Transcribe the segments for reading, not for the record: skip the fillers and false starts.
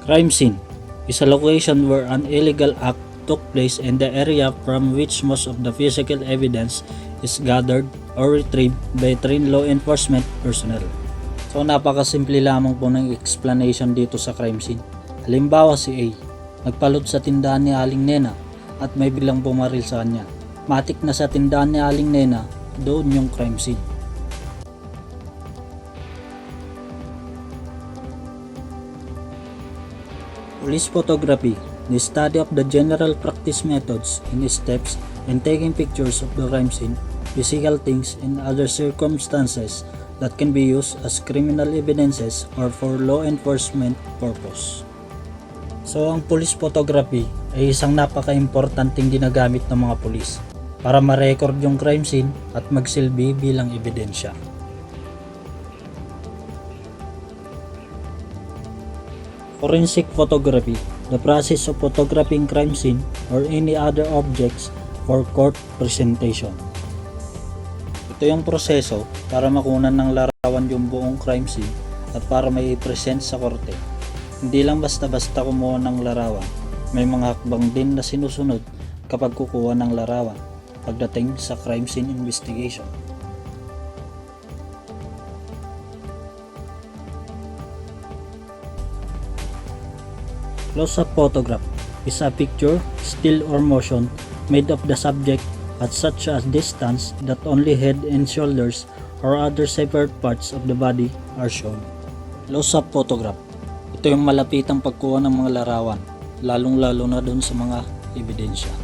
Crime scene is a location where an illegal act took place and the area from which most of the physical evidence is gathered or retrieved by trained law enforcement personnel. So napakasimple lamang po ng explanation dito sa crime scene. Halimbawa si A, nagpalot sa tindahan ni Aling Nena at may biglang pumaril sa kanya. Matik na sa tindahan ni Aling Nena, doon yung crime scene. Police photography, the study of the general practice methods and steps in taking pictures of the crime scene, physical things, and other circumstances that can be used as criminal evidences or for law enforcement purpose. So ang police photography ay isang napaka-importanting ginagamit ng mga pulis para ma-record yung crime scene at magsilbi bilang ebidensya. Forensic photography, the process of photographing crime scene or any other objects for court presentation. Ito yung proseso para makunan ng larawan yung buong crime scene at para may i-present sa korte. Hindi lang basta-basta kumuha ng larawan, may mga hakbang din na sinusunod kapag kukuha ng larawan pagdating sa crime scene investigation. Close-up photograph is a picture, still or motion made of the subject at such a distance that only head and shoulders or other separate parts of the body are shown. Close-up photograph. Ito yung malapitang pagkuha ng mga larawan, lalong-lalo na doon sa mga ebidensya.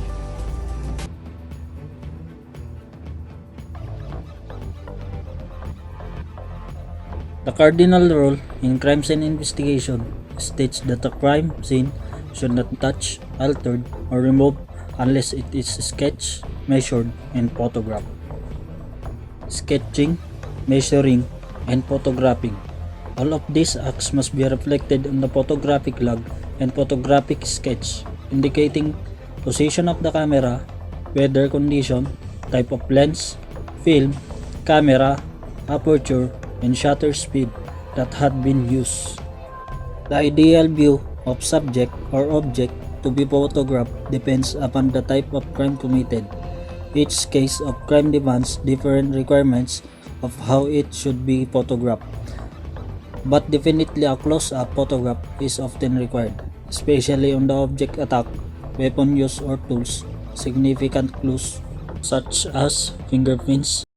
The cardinal rule in crime scene investigation states that a crime scene should not touch, altered, or removed unless it is sketched, measured, and photographed. Sketching, measuring, and photographing. All of these acts must be reflected on the photographic log and photographic sketch, indicating position of the camera, weather condition, type of lens, film, camera, aperture, and shutter speed that had been used. The ideal view of subject or object to be photographed depends upon the type of crime committed. Each case of crime demands different requirements of how it should be photographed. But definitely a close-up photograph is often required, especially on the object attack, weapon use or tools, significant clues such as fingerprints,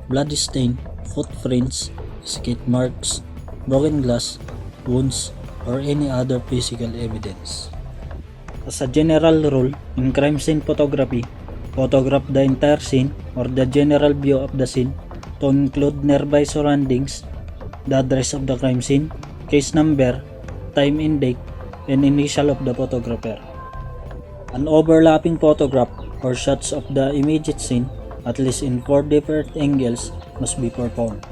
blood stain, footprints, skid marks, broken glass, wounds, or any other physical evidence. As a general rule, in crime scene photography, photograph the entire scene or the general view of the scene to include nearby surroundings, the address of the crime scene, case number, time and date, and initial of the photographer. An overlapping photograph or shots of the immediate scene, at least in 4 different angles, must be performed.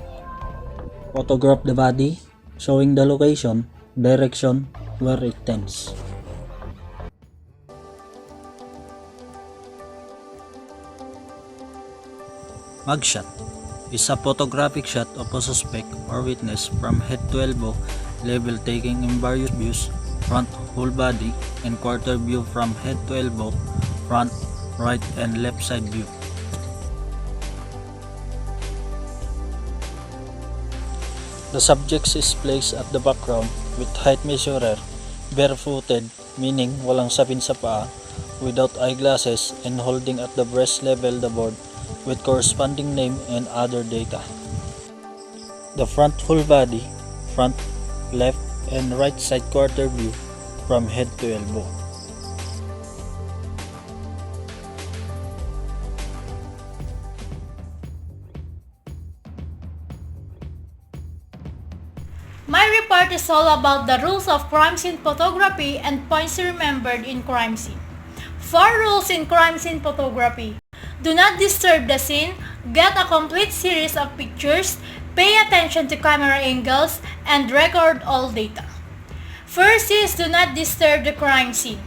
Photograph the body, showing the location, direction where it tends. Mugshot is a photographic shot of a suspect or witness from head to elbow level, taking in various views: front, whole body, and quarter view from head to elbow, front, right, and left side view. The subject is placed at the background with height measurer, barefooted, meaning walang sapin sa paa, without eyeglasses, and holding at the breast level the board with corresponding name and other data. The front full body, front, left, and right side quarter view from head to elbow. My report is all about the rules of crime scene photography and points remembered in crime scene. 4 rules in crime scene photography. Do not disturb the scene, get a complete series of pictures, pay attention to camera angles, and record all data. First is do not disturb the crime scene.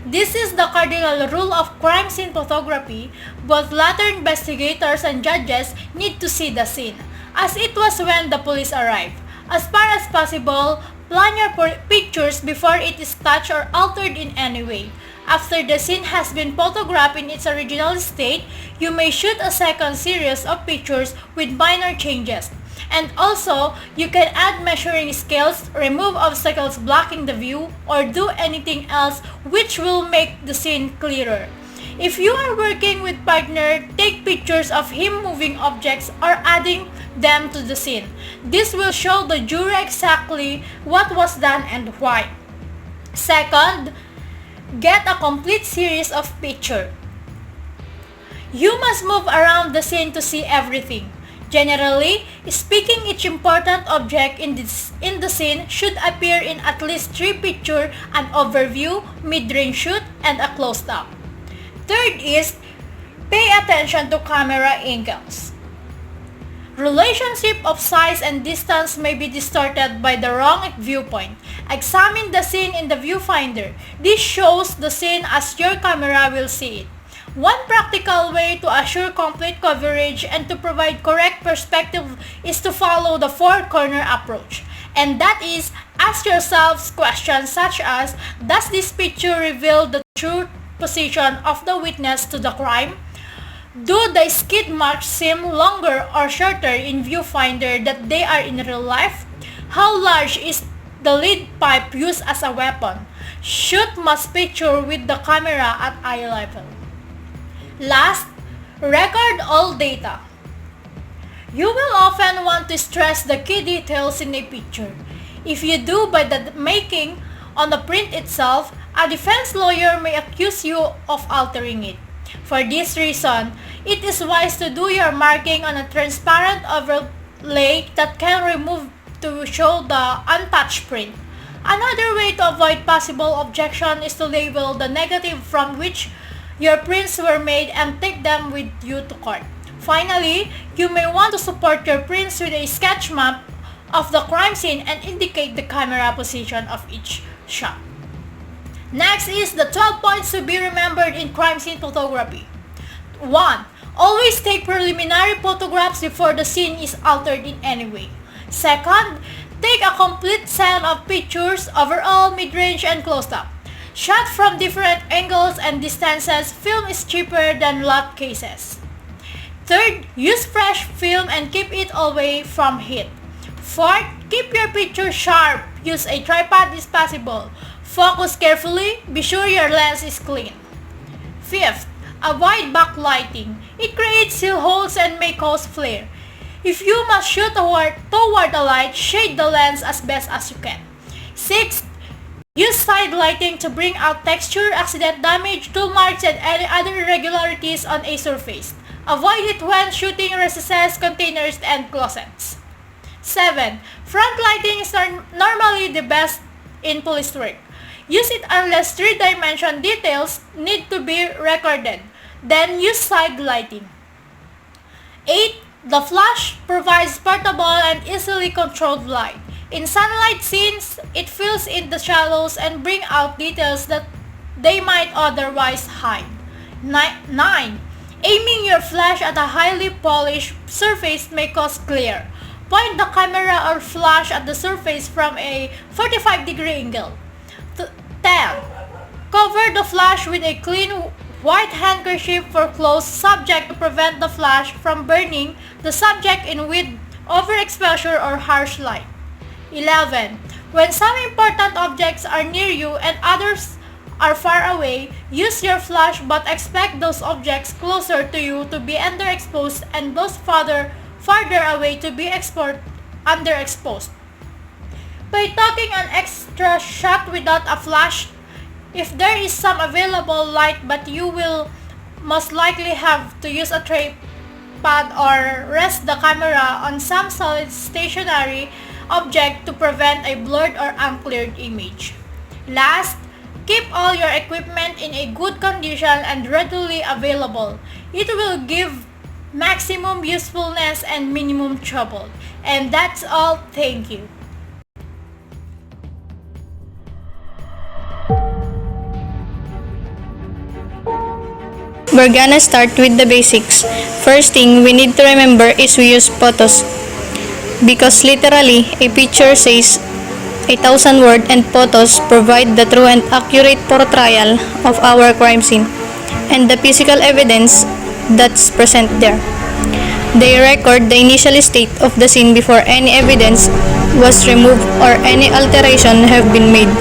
This is the cardinal rule of crime scene photography. Both latter investigators and judges need to see the scene, as it was when the police arrived. As far as possible, plan your pictures before it is touched or altered in any way. After the scene has been photographed in its original state, you may shoot a second series of pictures with minor changes. And also, you can add measuring scales, remove obstacles blocking the view, or do anything else which will make the scene clearer. If you are working with partner, take pictures of him moving objects or adding them to the scene. This will show the jury exactly what was done and why. Second, get a complete series of pictures. You must move around the scene to see everything. Generally speaking, each important object in the scene should appear in at least 3 pictures: an overview, mid-range shoot, and a close-up. Third is, pay attention to camera angles. Relationship of size and distance may be distorted by the wrong viewpoint. Examine the scene in the viewfinder. This shows the scene as your camera will see it. One practical way to assure complete coverage and to provide correct perspective is to follow the 4-corner approach. And that is, ask yourselves questions such as, does this picture reveal the true position of the witness to the crime? Do the skid marks seem longer or shorter in viewfinder than they are in real life? How large is the lead pipe used as a weapon? Shoot must picture with the camera at eye level. Last, record all data. You will often want to stress the key details in a picture. If you do by the making on the print itself, a defense lawyer may accuse you of altering it. For this reason, it is wise to do your marking on a transparent overlay that can remove to show the untouched print. Another way to avoid possible objection is to label the negative from which your prints were made and take them with you to court. Finally, you may want to support your prints with a sketch map of the crime scene and indicate the camera position of each shot. Next is the 12 points to be remembered in crime scene photography. 1. Always take preliminary photographs before the scene is altered in any way. Second, take a complete set of pictures, overall, mid-range, and close-up. Shot from different angles and distances, film is cheaper than lot cases. Third, use fresh film and keep it away from heat. Fourth, keep your picture sharp. Use a tripod if possible. Focus carefully. Be sure your lens is clean. Fifth, avoid backlighting. It creates seal holes and may cause flare. If you must shoot toward a light, shade the lens as best as you can. Sixth, use side lighting to bring out texture, accident damage, tool marks, and any other irregularities on a surface. Avoid it when shooting recesses, containers, and closets. 7. Front lighting is normally the best in police work. Use it unless 3-dimension details need to be recorded. Then use side lighting. 8. The flash provides portable and easily controlled light. In sunlight scenes, it fills in the shadows and brings out details that they might otherwise hide. 9. Aiming your flash at a highly polished surface may cause glare. Point the camera or flash at the surface from a 45-degree angle. 10. Cover the flash with a clean white handkerchief for close subject to prevent the flash from burning the subject in with overexposure or harsh light. 11. When some important objects are near you and others are far away, use your flash but expect those objects closer to you to be underexposed and those farther away to be underexposed. By taking an extra shot without a flash, if there is some available light but you will most likely have to use a tripod or rest the camera on some solid stationary object to prevent a blurred or uncleared image. Last, Keep all your equipment in a good condition and readily available. It will give maximum usefulness and minimum trouble. And that's all. Thank you. We're gonna start with the basics. First thing we need to remember is we use photos. Because literally, a picture says 1,000 words and photos provide the true and accurate portrayal of our crime scene and the physical evidence that's present there. They record the initial state of the scene before any evidence was removed or any alteration have been made.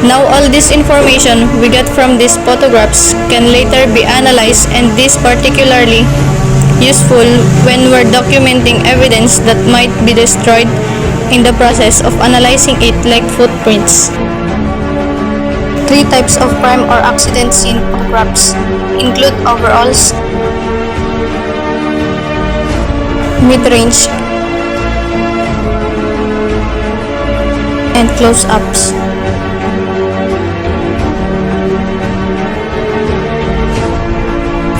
Now all this information we get from these photographs can later be analyzed, and this particularly useful when we're documenting evidence that might be destroyed in the process of analyzing it, like footprints. 3 types of crime or accident scene photographs include overalls, mid-range, and close-ups.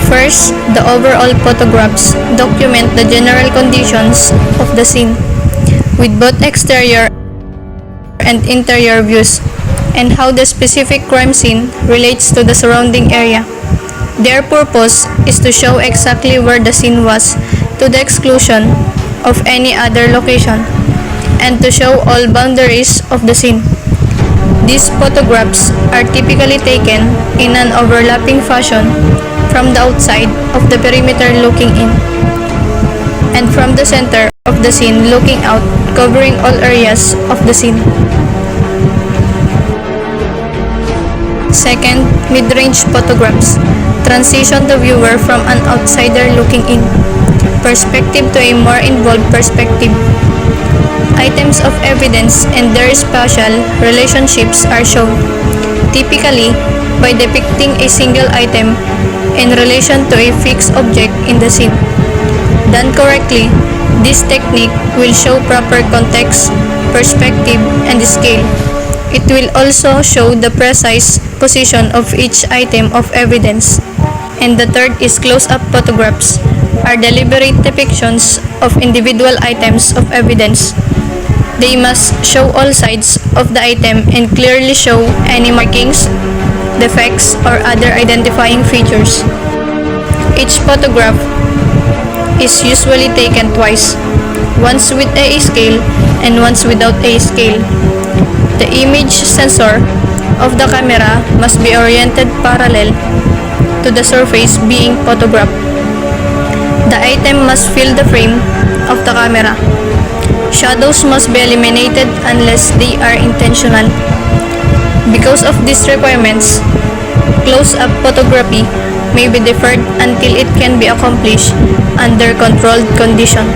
First, the overall photographs document the general conditions of the scene with both exterior and interior views and how the specific crime scene relates to the surrounding area. Their purpose is to show exactly where the scene was to the exclusion of any other location and to show all boundaries of the scene. These photographs are typically taken in an overlapping fashion from the outside of the perimeter looking in and from the center of the scene looking out, covering all areas of the scene. Second, mid-range photographs transition the viewer from an outsider looking in perspective to a more involved perspective. Items of evidence and their spatial relationships are shown, typically by depicting a single item in relation to a fixed object in the scene. Done correctly, this technique will show proper context, perspective, and scale. It will also show the precise position of each item of evidence. And the third is close-up photographs, are deliberate depictions of individual items of evidence. They must show all sides of the item and clearly show any markings, defects, or other identifying features. Each photograph is usually taken twice, once with a scale and once without a scale. The image sensor of the camera must be oriented parallel to the surface being photographed. The item must fill the frame of the camera. Shadows must be eliminated unless they are intentional. Because of these requirements, close-up photography may be deferred until it can be accomplished under controlled conditions.